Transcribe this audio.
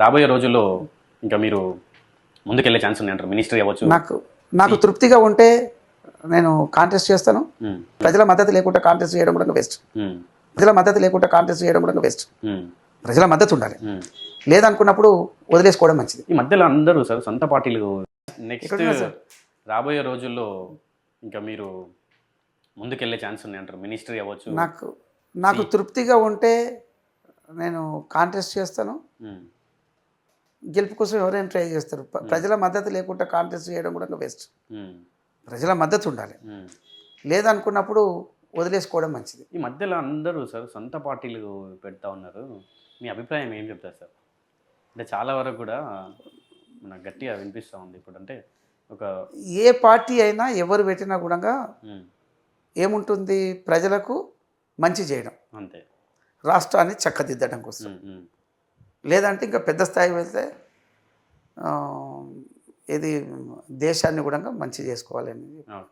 రాబోయే రోజుల్లో ఇంకా మీరు ముందుకెళ్ళే ఛాన్స్ ఉంది అంటారు. మినిస్టర్ అవ్వచ్చు. నాకు తృప్తిగా ఉంటే నేను కాంటెస్ట్ చేస్తాను. ఉమ్, ప్రజల మద్దతు లేకుండా కాంటెస్ట్ చేయడం కూడా వేస్ట్. ఉమ్, ప్రజల మద్దతు లేకుండా కాంటెస్ట్ చేయడం కూడా వేస్ట్. ఉమ్, ప్రజల మద్దతు ఉండాలి. ఉమ్. లేదనుకున్నప్పుడు వదిలేసుకోవడం మంచిది. ఈ మధ్యలో అందరూ సార్ సొంత పార్టీలు నెక్స్ట్ ఇక్కడ ఉన్నా సార్. రాబోయే రోజుల్లో ఇంకా మీరు ముందుకెళ్ళే ఛాన్స్ ఉంది అంటారు. మినిస్టర్ అవ్వచ్చు. నాకు తృప్తిగా ఉంటే నేను కాంటెస్ట్ చేస్తాను. ఉమ్, గెలుపు కోసం ఎవరైనా ట్రై చేస్తారు. ప్రజల మద్దతు లేకుండా కాంటెస్ట్ చేయడం కూడా వేస్ట్. ఉమ్, ప్రజల మద్దతు ఉండాలి. ఉమ్. లేదనుకున్నప్పుడు వదిలేసుకోవడం మంచిది. ఈ మధ్యలో అందరూ సార్ సొంత పార్టీలు పెడతా ఉన్నారు. మీ అభిప్రాయం ఏం చెప్తారు సార్? అంటే చాలా వరకు కూడా మనకు గట్టిగా వినిపిస్తూ ఉంది ఇప్పుడు. అంటే ఒక ఏ పార్టీ అయినా ఎవరు పెట్టినా కూడా ఉమ్, ఏముంటుంది, ప్రజలకు మంచి చేయడం, అంతే. రాష్ట్రాన్ని చక్కదిద్దడం కోసం. ఉమ్, ఉమ్, లేదంటే ఇంకా పెద్ద స్థాయి వెళ్తే ఇది దేశాన్ని కూడా మంచి చేసుకోవాలని. ఓకే.